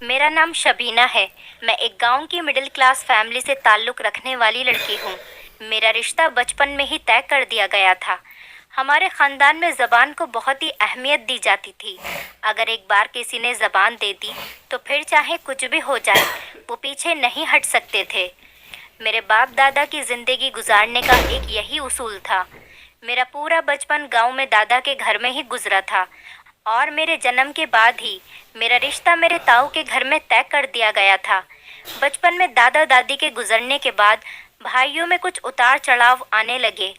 मेरा नाम शबीना है। मैं एक गांव की मिडिल क्लास फैमिली से ताल्लुक़ रखने वाली लड़की हूँ। मेरा रिश्ता बचपन में ही तय कर दिया गया था। हमारे ख़ानदान में ज़बान को बहुत ही अहमियत दी जाती थी। अगर एक बार किसी ने ज़बान दे दी तो फिर चाहे कुछ भी हो जाए वो पीछे नहीं हट सकते थे। मेरे बाप दादा की ज़िंदगी गुजारने का एक यही उसूल था। मेरा पूरा बचपन गांव में दादा के घर में ही गुजरा था और मेरे जन्म के बाद ही मेरा रिश्ता मेरे ताऊ के घर में तय कर दिया गया था। बचपन में दादा दादी के गुजरने के बाद भाइयों में कुछ उतार चढ़ाव आने लगे,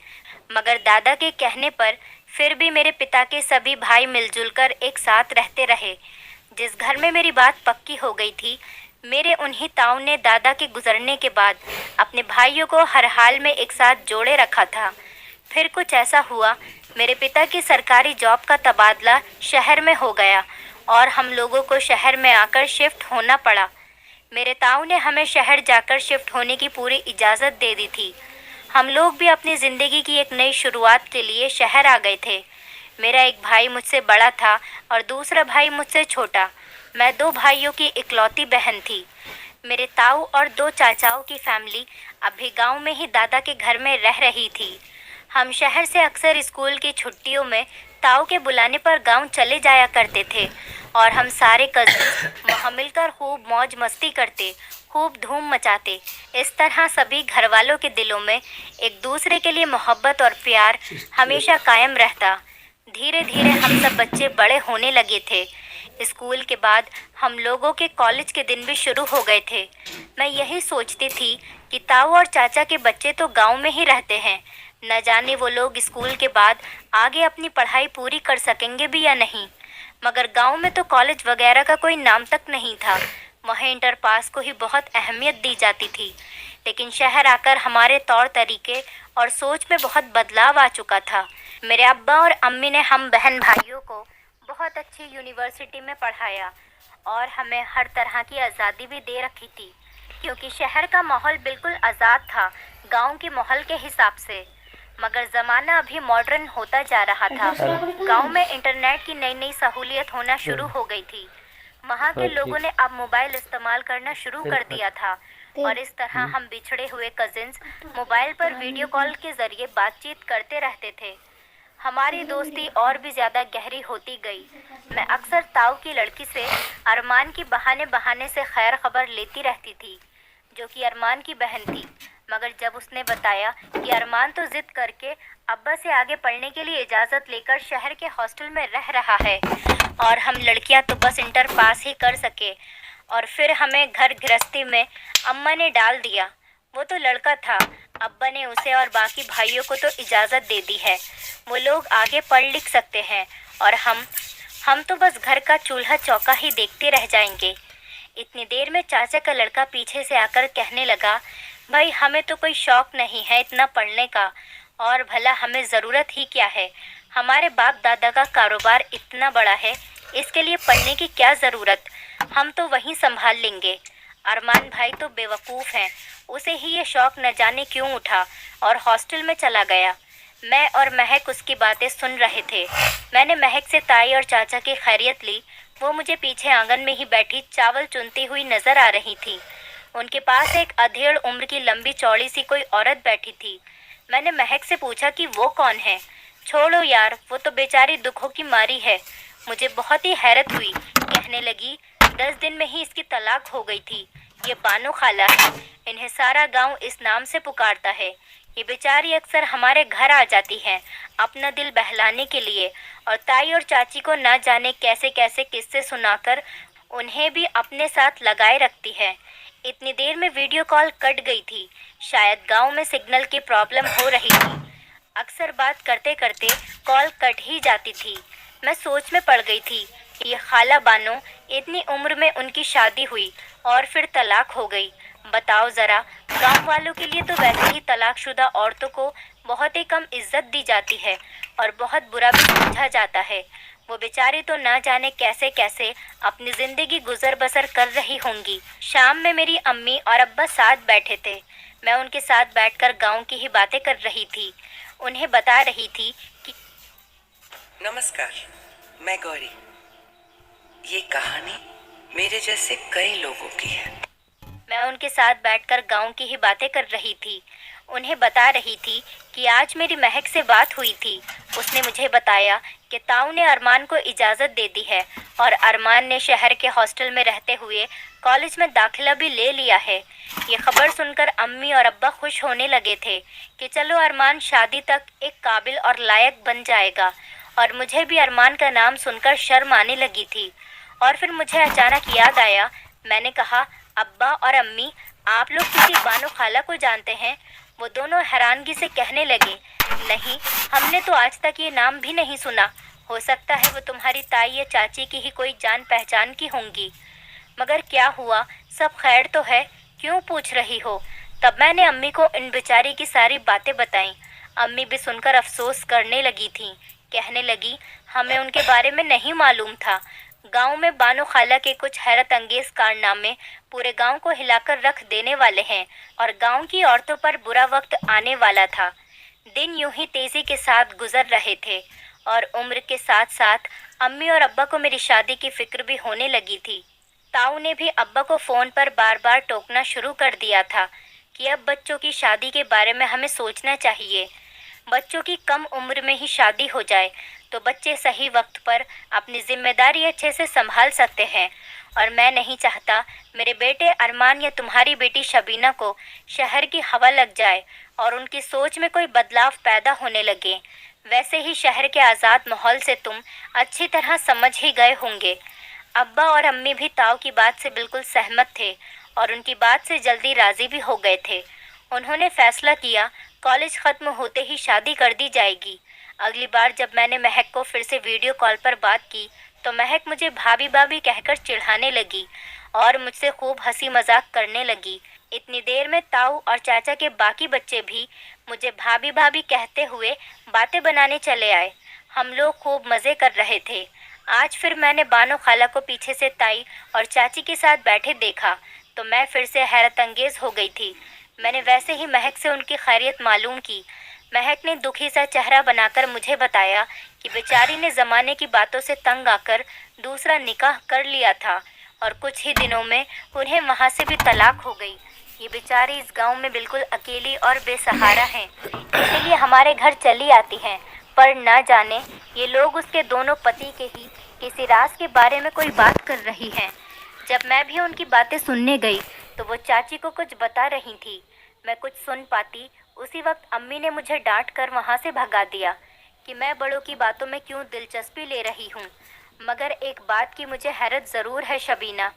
मगर दादा के कहने पर फिर भी मेरे पिता के सभी भाई मिलजुल कर एक साथ रहते रहे। जिस घर में मेरी बात पक्की हो गई थी, मेरे उन्हीं ताऊ ने दादा के गुजरने के बाद अपने भाइयों को हर हाल में एक साथ जोड़े रखा था। फिर कुछ ऐसा हुआ, मेरे पिता की सरकारी जॉब का तबादला शहर में हो गया और हम लोगों को शहर में आकर शिफ्ट होना पड़ा। मेरे ताऊ ने हमें शहर जाकर शिफ्ट होने की पूरी इजाज़त दे दी थी। हम लोग भी अपनी ज़िंदगी की एक नई शुरुआत के लिए शहर आ गए थे। मेरा एक भाई मुझसे बड़ा था और दूसरा भाई मुझसे छोटा। मैं 2 भाइयों की इकलौती बहन थी। मेरे ताऊ और 2 चाचाओं की फैमिली अभी गांव में ही दादा के घर में रह रही थी। हम शहर से अक्सर स्कूल की छुट्टियों में ताऊ के बुलाने पर गांव चले जाया करते थे और हम सारे कज़िन्स वहाँ मिलकर खूब मौज मस्ती करते, खूब धूम मचाते। इस तरह सभी घर वालों के दिलों में एक दूसरे के लिए मोहब्बत और प्यार हमेशा कायम रहता। धीरे धीरे हम सब बच्चे बड़े होने लगे थे। स्कूल के बाद हम लोगों के कॉलेज के दिन भी शुरू हो गए थे। मैं यही सोचती थी कि ताऊ और चाचा के बच्चे तो गांव में ही रहते हैं, न जाने वो लोग स्कूल के बाद आगे अपनी पढ़ाई पूरी कर सकेंगे भी या नहीं। मगर गांव में तो कॉलेज वगैरह का कोई नाम तक नहीं था। वहाँ इंटर पास को ही बहुत अहमियत दी जाती थी। लेकिन शहर आकर हमारे तौर तरीके और सोच में बहुत बदलाव आ चुका था। मेरे अब्बा और अम्मी ने हम बहन भाइयों को बहुत अच्छी यूनिवर्सिटी में पढ़ाया और हमें हर तरह की आज़ादी भी दे रखी थी, क्योंकि शहर का माहौल बिल्कुल आज़ाद था गांव के माहौल के हिसाब से। मगर ज़माना अभी मॉडर्न होता जा रहा था। गांव में इंटरनेट की नई नई सहूलियत होना शुरू हो गई थी। वहाँ के लोगों ने अब मोबाइल इस्तेमाल करना शुरू कर दिया था और इस तरह हम बिछड़े हुए कजिन्स मोबाइल पर वीडियो कॉल के ज़रिए बातचीत करते रहते थे। हमारी दोस्ती और भी ज़्यादा गहरी होती गई। मैं अक्सर ताऊ की लड़की से अरमान की बहाने बहाने से खैर खबर लेती रहती थी, जो कि अरमान की बहन थी। मगर जब उसने बताया कि अरमान तो ज़िद करके अब्बा से आगे पढ़ने के लिए इजाज़त लेकर शहर के हॉस्टल में रह रहा है और हम लड़कियां तो बस इंटर पास ही कर सके और फिर हमें घर गृहस्थी में अम्मा ने डाल दिया। वो तो लड़का था, अब्बा ने उसे और बाकी भाइयों को तो इजाज़त दे दी है, वो लोग आगे पढ़ लिख सकते हैं और हम तो बस घर का चूल्हा चौका ही देखते रह जाएंगे। इतनी देर में चाचा का लड़का पीछे से आकर कहने लगा, भाई हमें तो कोई शौक नहीं है इतना पढ़ने का, और भला हमें ज़रूरत ही क्या है, हमारे बाप दादा का कारोबार इतना बड़ा है, इसके लिए पढ़ने की क्या ज़रूरत, हम तो वहीं संभाल लेंगे। अरमान भाई तो बेवकूफ़ हैं, उसे ही ये शौक़ न जाने क्यों उठा और हॉस्टल में चला गया। मैं और महक उसकी बातें सुन रहे थे। मैंने महक से ताई और चाचा की खैरियत ली। वो मुझे पीछे आंगन में ही बैठी चावल चुनती हुई नज़र आ रही थी। उनके पास एक अधेड़ उम्र की लंबी चौड़ी सी कोई औरत बैठी थी। मैंने महक से पूछा कि वो कौन है। छोड़ो यार, वो तो बेचारी दुखों की मारी है। मुझे बहुत ही हैरत हुई। कहने लगी, 10 दिन में ही इसकी तलाक हो गई थी। ये बानो खाला है, इन्हें सारा गांव इस नाम से पुकारता है। ये बेचारी अक्सर हमारे घर आ जाती हैं अपना दिल बहलाने के लिए, और ताई और चाची को ना जाने कैसे कैसे किस्से सुनाकर उन्हें भी अपने साथ लगाए रखती है। इतनी देर में वीडियो कॉल कट गई थी। शायद गांव में सिग्नल की प्रॉब्लम हो रही थी। अक्सर बात करते करते कॉल कट ही जाती थी। मैं सोच में पड़ गई थी। ये खाला बानो, इतनी उम्र में उनकी शादी हुई और फिर तलाक हो गई। बताओ ज़रा, गांव वालों के लिए तो वैसे ही तलाकशुदा औरतों को बहुत ही कम इज्जत दी जाती है और बहुत बुरा भी समझा जाता है। वो बेचारी तो ना जाने कैसे कैसे अपनी ज़िंदगी गुजर बसर कर रही होंगी। शाम में मेरी अम्मी और अब्बा साथ बैठे थे। मैं उनके साथ बैठकर गांव की ही बातें कर रही थी। उन्हें बता रही थी कि नमस्कार, मैं गौरी। ये कहानी मेरे जैसे कई लोगों की है। मैं उनके साथ बैठकर गांव की ही बातें कर रही थी। उन्हें बता रही थी कि आज मेरी महक से बात हुई थी। उसने मुझे बताया कि ताऊ ने अरमान को इजाज़त दे दी है और अरमान ने शहर के हॉस्टल में रहते हुए कॉलेज में दाखिला भी ले लिया है। ये खबर सुनकर अम्मी और अब्बा खुश होने लगे थे कि चलो अरमान शादी तक एक काबिल और लायक बन जाएगा, और मुझे भी अरमान का नाम सुनकर शर्म आने लगी थी। और फिर मुझे अचानक याद आया। मैंने कहा, अब्बा और अम्मी, आप लोग किसी बानो खाला को जानते हैं? वो दोनों हैरानगी से कहने लगे, नहीं, हमने तो आज तक ये नाम भी नहीं सुना। हो सकता है वो तुम्हारी ताई या चाची की ही कोई जान पहचान की होंगी। मगर क्या हुआ, सब खैर तो है? क्यों पूछ रही हो? तब मैंने अम्मी को इन बेचारी की सारी बातें बताईं। अम्मी भी सुनकर अफसोस करने लगी थीं। कहने लगी, हमें उनके बारे में नहीं मालूम था। गांव में बानो खाला के कुछ हैरत अंगेज कारनामे पूरे गांव को हिलाकर रख देने वाले हैं और गांव की औरतों पर बुरा वक्त आने वाला था। दिन यूं ही तेजी के साथ गुजर रहे थे और उम्र के साथ साथ अम्मी और अब्बा को मेरी शादी की फिक्र भी होने लगी थी। ताऊ ने भी अब्बा को फ़ोन पर बार बार टोकना शुरू कर दिया था कि अब बच्चों की शादी के बारे में हमें सोचना चाहिए। बच्चों की कम उम्र में ही शादी हो जाए तो बच्चे सही वक्त पर अपनी जिम्मेदारी अच्छे से संभाल सकते हैं, और मैं नहीं चाहता मेरे बेटे अरमान या तुम्हारी बेटी शबीना को शहर की हवा लग जाए और उनकी सोच में कोई बदलाव पैदा होने लगे। वैसे ही शहर के आज़ाद माहौल से तुम अच्छी तरह समझ ही गए होंगे। अब्बा और अम्मी भी ताऊ की बात से बिल्कुल सहमत थे और उनकी बात से जल्दी राज़ी भी हो गए थे। उन्होंने फैसला किया, कॉलेज ख़त्म होते ही शादी कर दी जाएगी। अगली बार जब मैंने महक को फिर से वीडियो कॉल पर बात की तो महक मुझे भाभी भाभी कहकर चिढ़ाने लगी और मुझसे खूब हंसी मजाक करने लगी। इतनी देर में ताऊ और चाचा के बाकी बच्चे भी मुझे भाभी भाभी कहते हुए बातें बनाने चले आए। हम लोग खूब मज़े कर रहे थे। आज फिर मैंने बानो खाला को पीछे से ताई और चाची के साथ बैठे देखा तो मैं फिर से हैरत अंगेज हो गई थी। मैंने वैसे ही महक से उनकी खैरियत मालूम की। महक ने दुखी सा चेहरा बनाकर मुझे बताया कि बेचारी ने ज़माने की बातों से तंग आकर दूसरा निकाह कर लिया था और कुछ ही दिनों में उन्हें वहाँ से भी तलाक हो गई। ये बेचारी इस गांव में बिल्कुल अकेली और बेसहारा हैं, इसीलिए हमारे घर चली आती हैं। पर ना जाने ये लोग उसके दोनों पति के ही किसी राज के बारे में कोई बात कर रही हैं। जब मैं भी उनकी बातें सुनने गई तो वो चाची को कुछ बता रही थी। मैं कुछ सुन पाती उसी वक्त अम्मी ने मुझे डांट कर वहाँ से भगा दिया कि मैं बड़ों की बातों में क्यों दिलचस्पी ले रही हूँ। मगर एक बात की मुझे हैरत ज़रूर है शबीना।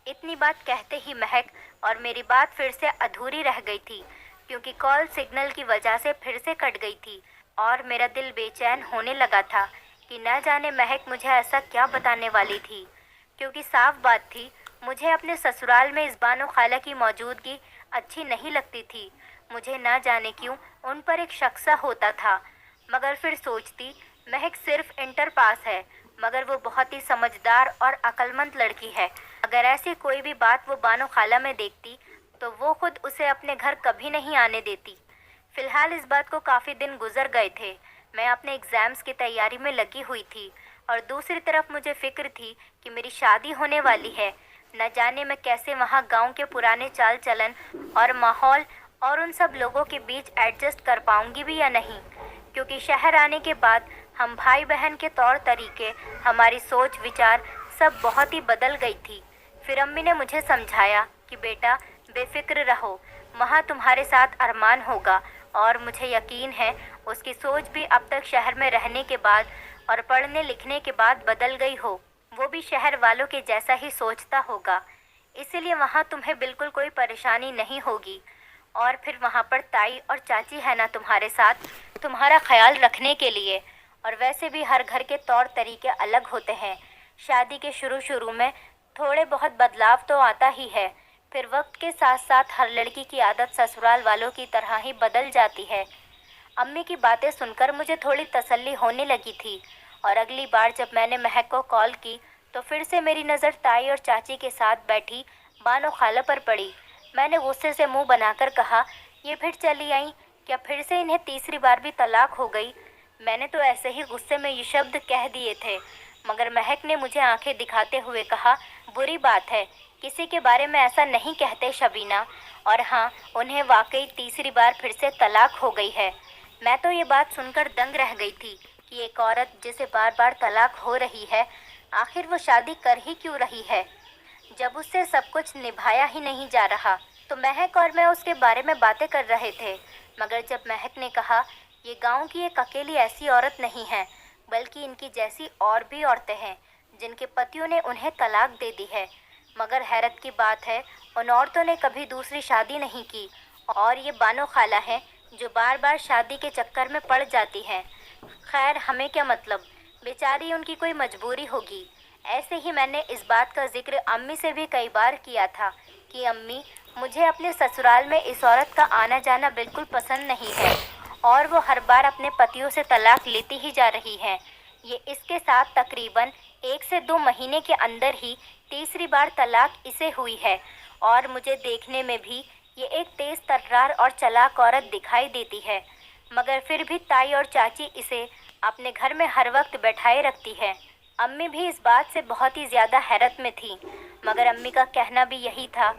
इतनी बात कहते ही महक और मेरी बात फिर से अधूरी रह गई थी क्योंकि कॉल सिग्नल की वजह से फिर से कट गई थी और मेरा दिल बेचैन होने लगा था कि न जाने महक मुझे ऐसा क्या बताने वाली थी, क्योंकि साफ बात थी मुझे अपने ससुराल में इस बानो खाला की मौजूदगी अच्छी नहीं लगती थी। मुझे ना जाने क्यों उन पर एक शक सा होता था। मगर फिर सोचती महक सिर्फ इंटर पास है, मगर वो बहुत ही समझदार और अक्लमंद लड़की है। अगर ऐसी कोई भी बात वो बानो खाला में देखती तो वो खुद उसे अपने घर कभी नहीं आने देती। फ़िलहाल इस बात को काफ़ी दिन गुजर गए थे। मैं अपने एग्ज़ाम्स की तैयारी में लगी हुई थी और दूसरी तरफ मुझे फ़िक्र थी कि मेरी शादी होने वाली है। न जाने मैं कैसे वहाँ गांव के पुराने चाल चलन और माहौल और उन सब लोगों के बीच एडजस्ट कर पाऊँगी भी या नहीं, क्योंकि शहर आने के बाद हम भाई बहन के तौर तरीके, हमारी सोच विचार सब बहुत ही बदल गई थी। फिर अम्मी ने मुझे समझाया कि बेटा बेफिक्र रहो, वहाँ तुम्हारे साथ अरमान होगा, और मुझे यकीन है उसकी सोच भी अब तक शहर में रहने के बाद और पढ़ने लिखने के बाद बदल गई हो। वो भी शहर वालों के जैसा ही सोचता होगा, इसीलिए वहाँ तुम्हें बिल्कुल कोई परेशानी नहीं होगी। और फिर वहाँ पर ताई और चाची है ना तुम्हारे साथ, तुम्हारा ख्याल रखने के लिए। और वैसे भी हर घर के तौर तरीके अलग होते हैं। शादी के शुरू शुरू में थोड़े बहुत बदलाव तो आता ही है, फिर वक्त के साथ साथ हर लड़की की आदत ससुराल वालों की तरह ही बदल जाती है। अम्मी की बातें सुनकर मुझे थोड़ी तसल्ली होने लगी थी और अगली बार जब मैंने महक को कॉल की तो फिर से मेरी नज़र ताई और चाची के साथ बैठी बानो खाला पर पड़ी। मैंने गुस्से से मुंह बनाकर कहा, ये फिर चली आई क्या? फिर से इन्हें तीसरी बार भी तलाक हो गई? मैंने तो ऐसे ही गुस्से में ये शब्द कह दिए थे, मगर महक ने मुझे आंखें दिखाते हुए कहा, बुरी बात है, किसी के बारे में ऐसा नहीं कहते शबीना। और हाँ, उन्हें वाकई तीसरी बार फिर से तलाक हो गई है। मैं तो ये बात सुनकर दंग रह गई थी कि एक औरत जिसे बार बार तलाक हो रही है, आखिर वो शादी कर ही क्यों रही है जब उससे सब कुछ निभाया ही नहीं जा रहा। तो महक और मैं उसके बारे में बातें कर रहे थे, मगर जब महक ने कहा, ये गांव की एक अकेली ऐसी औरत नहीं है, बल्कि इनकी जैसी और भी औरतें हैं जिनके पतियों ने उन्हें तलाक दे दी है। मगर हैरत की बात है, उन औरतों ने कभी दूसरी शादी नहीं की, और ये बानो खाला है जो बार बार शादी के चक्कर में पड़ जाती हैं। खैर, हमें क्या मतलब, बेचारी उनकी कोई मजबूरी होगी। ऐसे ही मैंने इस बात का जिक्र अम्मी से भी कई बार किया था कि अम्मी, मुझे अपने ससुराल में इस औरत का आना जाना बिल्कुल पसंद नहीं है, और वो हर बार अपने पतियों से तलाक लेती ही जा रही हैं। ये इसके साथ तकरीबन 1 से 2 महीने के अंदर ही तीसरी बार तलाक इसे हुई है, और मुझे देखने में भी ये एक तेज़ तर्रार और चालाक औरत दिखाई देती है। मगर फिर भी ताई और चाची इसे अपने घर में हर वक्त बैठाए रखती है। अम्मी भी इस बात से बहुत ही ज़्यादा हैरत में थी, मगर अम्मी का कहना भी यही था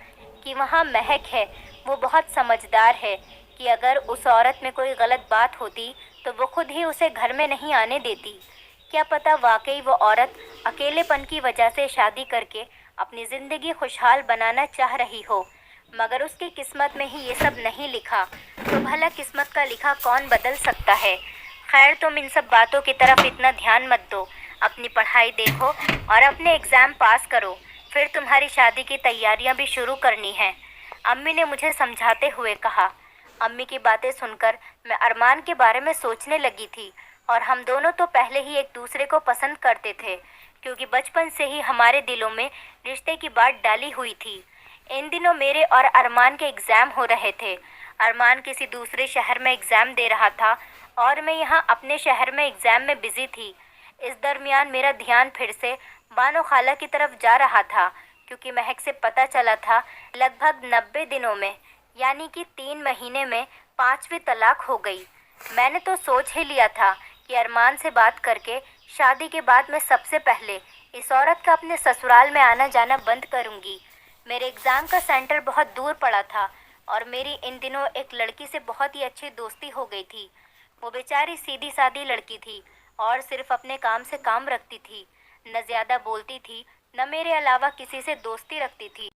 कि वहाँ महक है, वो बहुत समझदार है कि अगर उस औरत में कोई गलत बात होती तो वो खुद ही उसे घर में नहीं आने देती। क्या पता वाकई वो औरत अकेलेपन की वजह से शादी करके अपनी ज़िंदगी खुशहाल बनाना चाह रही हो, मगर उसकी किस्मत में ही ये सब नहीं लिखा, तो भला किस्मत का लिखा कौन बदल सकता है। खैर, तुम इन सब बातों की तरफ इतना ध्यान मत दो, अपनी पढ़ाई देखो और अपने एग्ज़ाम पास करो, फिर तुम्हारी शादी की तैयारियां भी शुरू करनी हैं, अम्मी ने मुझे समझाते हुए कहा। अम्मी की बातें सुनकर मैं अरमान के बारे में सोचने लगी थी, और हम दोनों तो पहले ही एक दूसरे को पसंद करते थे, क्योंकि बचपन से ही हमारे दिलों में रिश्ते की बात डाली हुई थी। इन दिनों मेरे और अरमान के एग्ज़ाम हो रहे थे। अरमान किसी दूसरे शहर में एग्ज़ाम दे रहा था, और मैं यहाँ अपने शहर में एग्ज़ाम में बिज़ी थी। इस दरमियान मेरा ध्यान फिर से बानो खाला की तरफ जा रहा था, क्योंकि महक से पता चला था लगभग 90 दिनों में, यानी कि 3 महीने में 5वीं तलाक हो गई। मैंने तो सोच ही लिया था कि अरमान से बात करके शादी के बाद मैं सबसे पहले इस औरत का अपने ससुराल में आना जाना बंद करूँगी। मेरे एग्ज़ाम का सेंटर बहुत दूर पड़ा था, और मेरी इन दिनों एक लड़की से बहुत ही अच्छी दोस्ती हो गई थी। वो बेचारी सीधी सादी लड़की थी, और सिर्फ अपने काम से काम रखती थी, न ज़्यादा बोलती थी, न मेरे अलावा किसी से दोस्ती रखती थी।